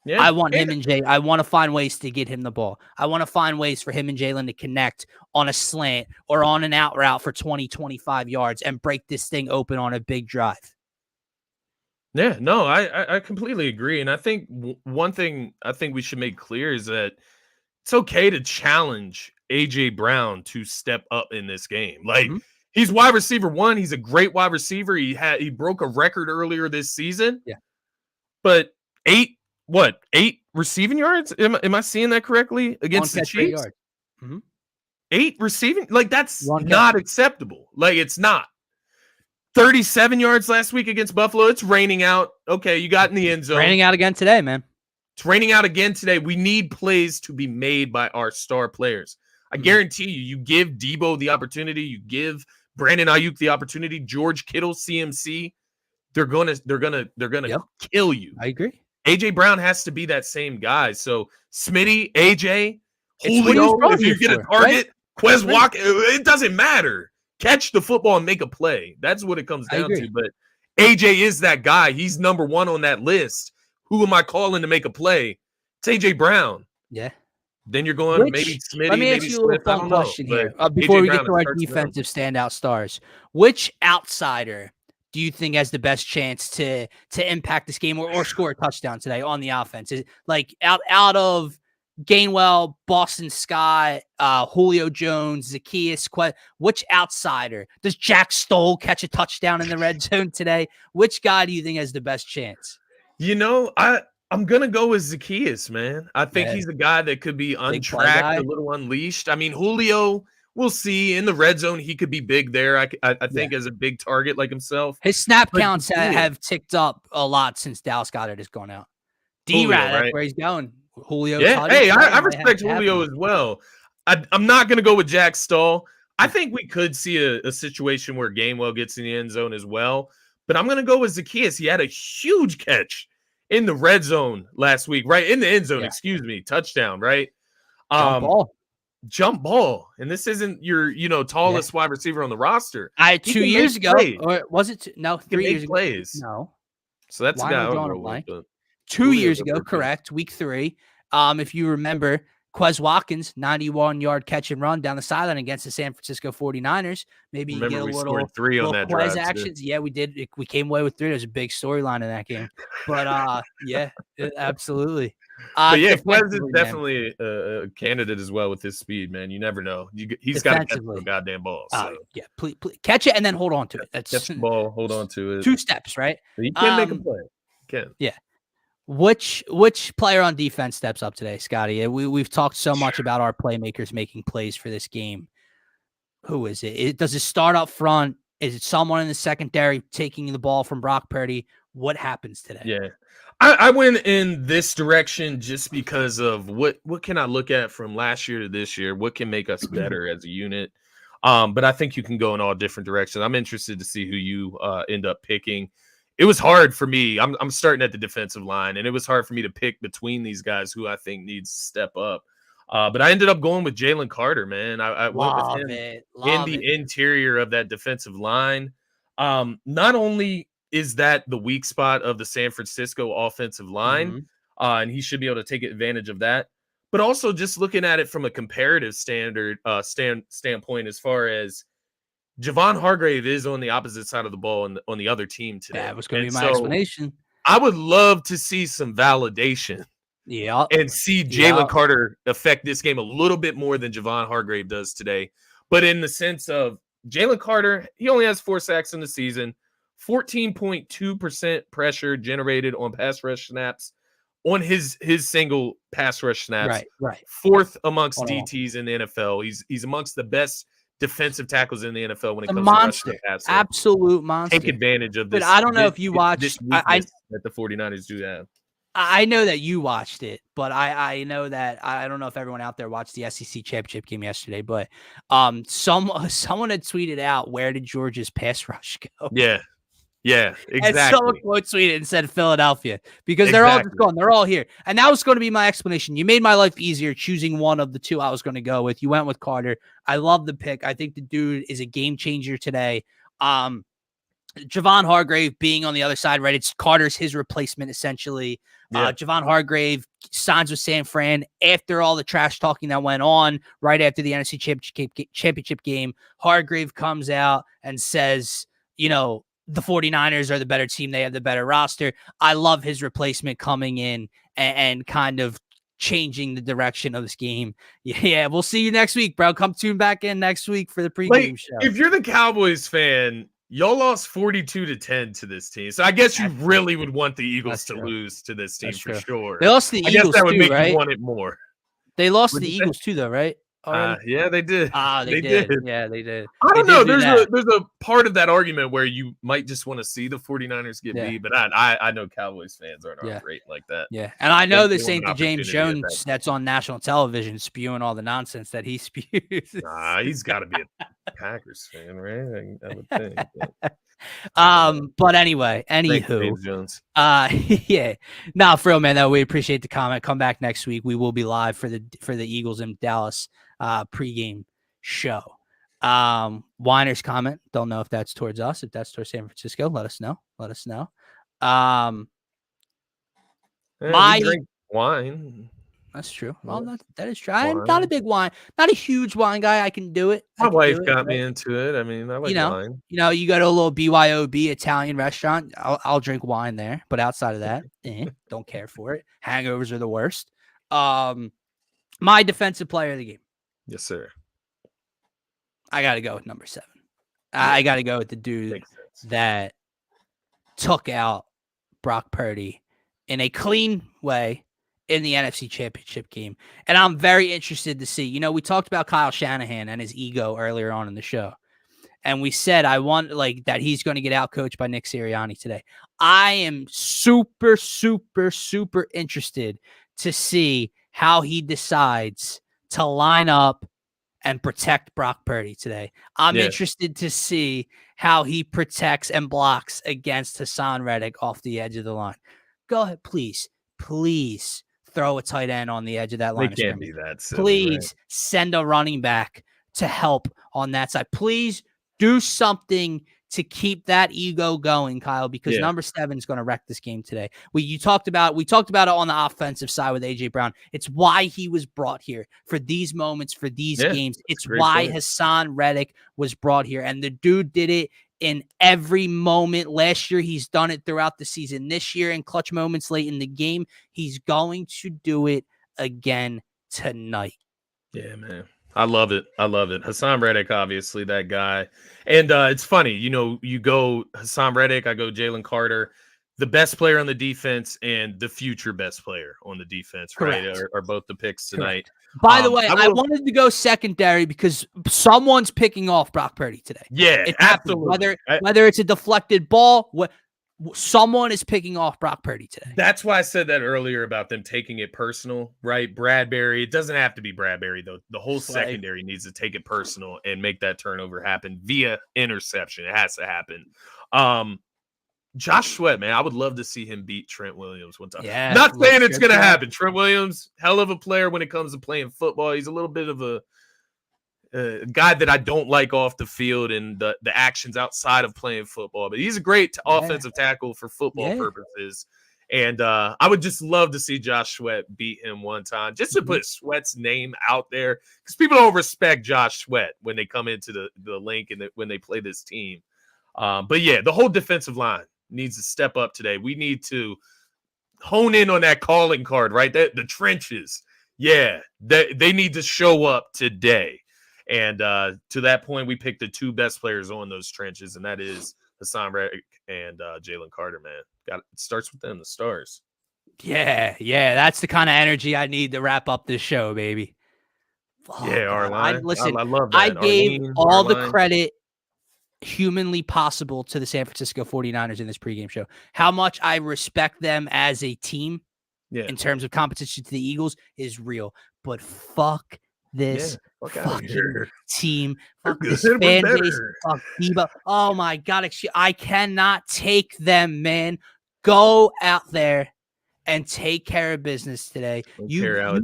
[SPEAKER 1] Yeah, I want him and Jay. I want to find ways to get him the ball. I want to find ways for him and Jalen to connect on a slant or on an out route for 20, 25 yards and break this thing open on a big drive.
[SPEAKER 2] Yeah, no, I completely agree. And I think one thing I think we should make clear is that it's okay to challenge A.J. Brown to step up in this game. Like, he's wide receiver 1. He's a great wide receiver. He broke a record earlier this season. Yeah. But 8 receiving yards? Am I seeing that correctly? Against the Chiefs? 8 receiving? Like, that's not acceptable. Like, it's not. 37 yards last week against Buffalo. It's raining out. Okay, you got in the end zone.
[SPEAKER 1] Raining out again today, man.
[SPEAKER 2] It's raining out again today. We need plays to be made by our star players. I guarantee you give Debo the opportunity, you give Brandon Ayuk the opportunity, George Kittle, CMC, they're gonna kill you.
[SPEAKER 1] I agree.
[SPEAKER 2] AJ Brown has to be that same guy. So Smitty, AJ, Julio, if you get a target, Quez Walker, it doesn't matter. Catch the football and make a play. That's what it comes down to. But AJ is that guy. He's number 1 on that list. Who am I calling to make a play? It's AJ Brown.
[SPEAKER 1] Yeah.
[SPEAKER 2] Then you're going maybe Smitty.
[SPEAKER 1] Let me ask you a little fun question here before we get to our defensive standout stars. Which outsider do you think has the best chance to impact this game or score a touchdown today on the offense? Is it like out of Gainwell, Boston Scott, Julio Jones, Zacchaeus? Which outsider? Does Jack Stoll catch a touchdown in the red zone today? Which guy do you think has the best chance?
[SPEAKER 2] You know, I'm going to go with Zacchaeus, man. I think he's a guy that could be untracked, a little unleashed. I mean, Julio, we'll see. In the red zone, he could be big there. I think as a big target like himself.
[SPEAKER 1] His snap counts have ticked up a lot since Dallas Goedert has gone out. D-Rat, that's where he's going. Julio.
[SPEAKER 2] Yeah, hey, I respect Julio as well. I'm not going to go with Jack Stoll. I think we could see a situation where Gainwell gets in the end zone as well. But I'm going to go with Zacchaeus. He had a huge catch in the red zone last week, right? In the end zone, touchdown, right? Jump ball. And this isn't your, tallest wide receiver on the roster.
[SPEAKER 1] 2 years ago, or was it? No, 3 years ago. No.
[SPEAKER 2] So that's the guy.
[SPEAKER 1] 2 years ago, correct. Week 3. If you remember, Quez Watkins, 91-yard catch and run down the sideline against the San Francisco 49ers. Maybe you get a little
[SPEAKER 2] 3 on that
[SPEAKER 1] Quez
[SPEAKER 2] drive
[SPEAKER 1] actions. Too. Yeah, we did. We came away with 3. There's a big storyline in that game. But yeah, absolutely.
[SPEAKER 2] But yeah, Quez is definitely a candidate as well with his speed, man. You never know. He's got to catch the goddamn ball. So.
[SPEAKER 1] Yeah, please catch it and then hold on to it. That's
[SPEAKER 2] catch the ball, hold on to it.
[SPEAKER 1] 2 steps, right?
[SPEAKER 2] You can make a play. You can.
[SPEAKER 1] Yeah. Which player on defense steps up today, Scotty? We've talked so much about our playmakers making plays for this game. Who is it? Does it start up front? Is it someone in the secondary taking the ball from Brock Purdy? What happens today?
[SPEAKER 2] Yeah. I went in this direction just because of what can I look at from last year to this year? What can make us better as a unit? But I think you can go in all different directions. I'm interested to see who you end up picking. It was hard for me. I'm starting at the defensive line, and it was hard for me to pick between these guys who I think needs to step up. But I ended up going with Jalen Carter, man. I went with him in the interior of that defensive line. Not only is that the weak spot of the San Francisco offensive line, and he should be able to take advantage of that, but also just looking at it from a comparative standpoint as far as Javon Hargrave is on the opposite side of the ball on the other team today.
[SPEAKER 1] That was going to be my explanation.
[SPEAKER 2] I would love to see some validation.
[SPEAKER 1] Yeah.
[SPEAKER 2] And see Jalen Carter affect this game a little bit more than Javon Hargrave does today. But in the sense of Jalen Carter, he only has 4 sacks in the season, 14.2% pressure generated on pass rush snaps on his single pass rush snaps.
[SPEAKER 1] Right.
[SPEAKER 2] 4th amongst DTs in the NFL. He's amongst the best defensive tackles in the NFL when it comes to rushing the passer.
[SPEAKER 1] Absolute monster.
[SPEAKER 2] Take advantage of this.
[SPEAKER 1] But I don't know if you watched
[SPEAKER 2] that the 49ers do have.
[SPEAKER 1] I know that you watched it, but I know that I don't know if everyone out there watched the SEC championship game yesterday, but someone had tweeted out, where did Georgia's pass rush go?
[SPEAKER 2] Yeah, exactly.
[SPEAKER 1] And someone quote tweeted and said Philadelphia, because they're all just gone. They're all here. And that was going to be my explanation. You made my life easier choosing one of the 2 I was going to go with. You went with Carter. I love the pick. I think the dude is a game changer today. Javon Hargrave being on the other side, right? It's Carter's his replacement, essentially. Yeah. Javon Hargrave signs with San Fran after all the trash talking that went on right after the NFC Championship game. Hargrave comes out and says, the 49ers are the better team. They have the better roster. I love his replacement coming in and kind of changing the direction of this game. Yeah, we'll see you next week, bro. Come tune back in next week for the pregame show.
[SPEAKER 2] If you're the Cowboys fan, y'all lost 42-10 to this team. So I guess you really would want the Eagles to lose to this team for sure.
[SPEAKER 1] They lost the Eagles,
[SPEAKER 2] I guess that would make
[SPEAKER 1] you
[SPEAKER 2] want it more.
[SPEAKER 1] They lost the Eagles too, though, right?
[SPEAKER 2] Yeah, they did.
[SPEAKER 1] They did. Yeah, they did.
[SPEAKER 2] I don't know. There's a part of that argument where you might just want to see the 49ers get beat, but I know Cowboys fans aren't great like that.
[SPEAKER 1] Yeah, and I know this ain't the James Jones that's on national television spewing all the nonsense that he spews.
[SPEAKER 2] He's got to be a Packers fan, right? I would think.
[SPEAKER 1] But anyway, anywho, yeah, no, for real, man. Though we appreciate the comment. Come back next week. We will be live for the Eagles in Dallas pregame show. Weiner's comment. Don't know if that's towards us. If that's towards San Francisco, let us know.
[SPEAKER 2] My drink wine.
[SPEAKER 1] That's true. Well, that is true. I'm not a big wine, not a huge wine guy. I can do it.
[SPEAKER 2] My wife got me into it. I mean, I like wine.
[SPEAKER 1] You go to a little BYOB Italian restaurant. I'll drink wine there, but outside of that, don't care for it. Hangovers are the worst. My defensive player of the game.
[SPEAKER 2] Yes, sir.
[SPEAKER 1] I got to go with number 7. I got to go with the dude that took out Brock Purdy in a clean way in the NFC Championship game. And I'm very interested to see, we talked about Kyle Shanahan and his ego earlier on in the show. And we said, I want that he's going to get out coached by Nick Sirianni today. I am super, super, super interested to see how he decides to line up and protect Brock Purdy today. I'm interested to see how he protects and blocks against Hassan Reddick off the edge of the line. Go ahead, please throw a tight end on the edge of that line.
[SPEAKER 2] They can't be that silly,
[SPEAKER 1] please send a running back to help on that side. Please do something to keep that ego going, Kyle, because number 7 is going to wreck this game today. We talked about it on the offensive side with AJ Brown. It's why he was brought here for these moments, for these games. It's why Hassan Reddick was brought here, and the dude did it in every moment. Last year, he's done it throughout the season. This year, in clutch moments late in the game, he's going to do it again tonight.
[SPEAKER 2] Yeah, man. I love it. Hassan Reddick, obviously, that guy. And it's funny, you go Hassan Reddick, I go Jalen Carter. The best player on the defense and the future best player on the defense, right, are both the picks tonight.
[SPEAKER 1] Correct. By the way, I wanted to go secondary because someone's picking off Brock Purdy today.
[SPEAKER 2] Yeah, absolutely.
[SPEAKER 1] Whether it's a deflected ball, someone is picking off Brock Purdy today.
[SPEAKER 2] That's why I said that earlier about them taking it personal, right? Bradbury, it doesn't have to be Bradbury, though. The whole secondary needs to take it personal and make that turnover happen via interception. It has to happen. Josh Sweat, man, I would love to see him beat Trent Williams one time.
[SPEAKER 1] Yeah,
[SPEAKER 2] not saying it's going to happen. Trent Williams, hell of a player when it comes to playing football. He's a little bit of a guy that I don't like off the field and the actions outside of playing football, but he's a great offensive tackle for football purposes. And I would just love to see Josh Sweat beat him one time, just to put Sweat's name out there, because people don't respect Josh Sweat when they come into the link and when they play this team. But yeah, the whole defensive line needs to step up today. We need to hone in on that calling card, right? The trenches. Yeah, they need to show up today. And to that point, we picked the 2 best players on those trenches, and that is Hassan Reddick and Jalen Carter, man. It starts with them, the stars.
[SPEAKER 1] Yeah. That's the kind of energy I need to wrap up this show, baby.
[SPEAKER 2] Arline.
[SPEAKER 1] Listen,
[SPEAKER 2] I love that.
[SPEAKER 1] I gave all the credit humanly possible to the San Francisco 49ers in this pregame show. How much I respect them as a team in terms of competition to the Eagles is real. But fuck this fucking team. Fuck this fan base. Fuck Debo. Oh my God. I cannot take them, man. Go out there and take care of business today. You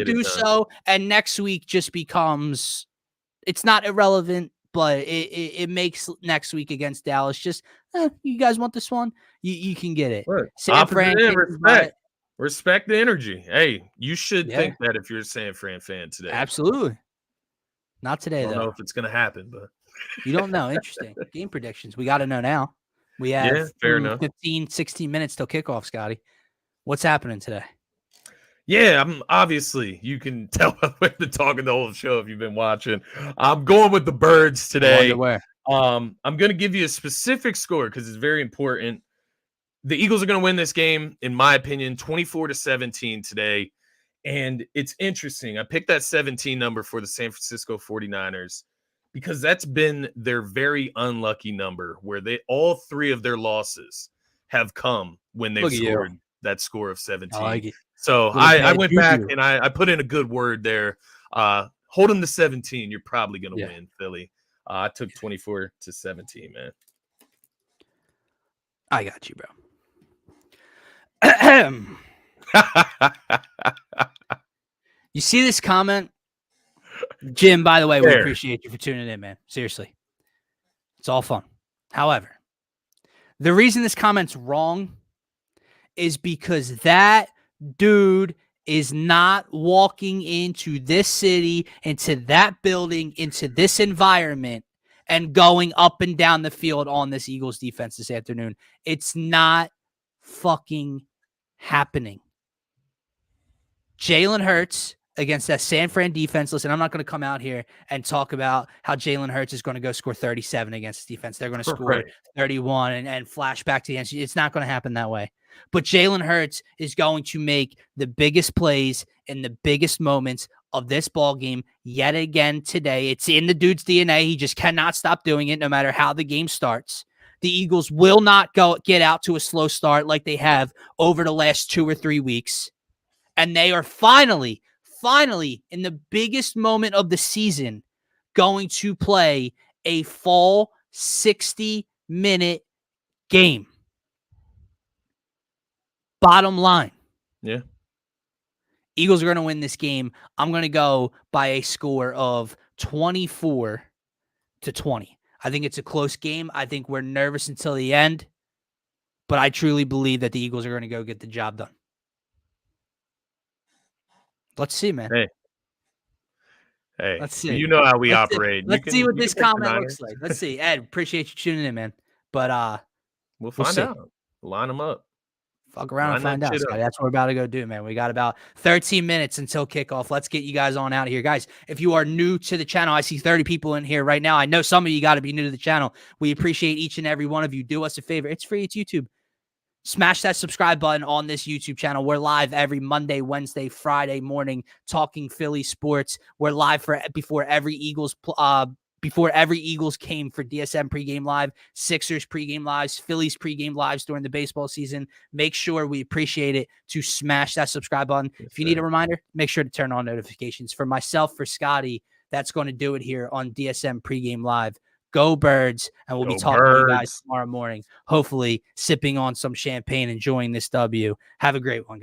[SPEAKER 1] do so, and next week just becomes, it's not irrelevant, but it makes next week against Dallas just, you guys want this one? You can get it.
[SPEAKER 2] San Fran, respect the energy. Hey, you should think that if you're a San Fran fan today.
[SPEAKER 1] Absolutely. Not today, though.
[SPEAKER 2] I don't know if it's going to happen, but
[SPEAKER 1] you don't know. Interesting. Game predictions. We got to know now. We have 15, 16 minutes till kickoff, Scotty. What's happening today?
[SPEAKER 2] Yeah, obviously, you can tell by the way I've been talking the whole show if you've been watching. I'm going with the Birds today. I'm going to give you a specific score because it's very important. The Eagles are going to win this game, in my opinion, 24-17 today. And it's interesting. I picked that 17 number for the San Francisco 49ers because that's been their very unlucky number where all 3 of their losses have come when they've scored that score of 17.
[SPEAKER 1] I like it.
[SPEAKER 2] So I went back and I put in a good word there. Hold them to 17. You're probably going to win, Philly. I took 24-17, man.
[SPEAKER 1] I got you, bro. You see this comment? Jim, by the way, we appreciate you for tuning in, man. Seriously. It's all fun. However, the reason this comment's wrong is because that dude is not walking into this city, into that building, into this environment, and going up and down the field on this Eagles defense this afternoon. It's not fucking happening. Jalen Hurts against that San Fran defense. Listen, I'm not going to come out here and talk about how Jalen Hurts is going to go score 37 against this defense. They're going to score 31 and flash back to the end. It's not going to happen that way. But Jalen Hurts is going to make the biggest plays in the biggest moments of this ball game yet again today. It's in the dude's DNA. He just cannot stop doing it no matter how the game starts. The Eagles will not get out to a slow start like they have over the last 2 or 3 weeks. And they are finally, in the biggest moment of the season, going to play a full 60-minute game. Bottom line.
[SPEAKER 2] Yeah.
[SPEAKER 1] Eagles are going to win this game. I'm going to go by a score of 24-20. I think it's a close game. I think we're nervous until the end, but I truly believe that the Eagles are going to go get the job done. Let's see, man.
[SPEAKER 2] Hey,
[SPEAKER 1] let's see.
[SPEAKER 2] You know how we operate.
[SPEAKER 1] Let's see what this comment looks like. Let's see. Ed, appreciate you tuning in, man. But
[SPEAKER 2] we'll find out. Line them up.
[SPEAKER 1] Fuck around and find out, Scotty. That's what we're about to go do, man. We got about 13 minutes until kickoff. Let's get you guys on out of here. Guys, if you are new to the channel, I see 30 people in here right now. I know some of you got to be new to the channel. We appreciate each and every one of you. Do us a favor. It's free. It's YouTube. Smash that subscribe button on this YouTube channel. We're live every Monday, Wednesday, Friday morning talking Philly sports. We're live before every Eagles came for DSM pregame live, Sixers pregame lives, Phillies pregame lives during the baseball season. Make sure we appreciate it to smash that subscribe button. If you need a reminder, make sure to turn on notifications. For myself, for Scotty, that's going to do it here on DSM pregame live. Go Birds, and we'll be talking to you guys tomorrow morning, hopefully sipping on some champagne, enjoying this W. Have a great one, guys.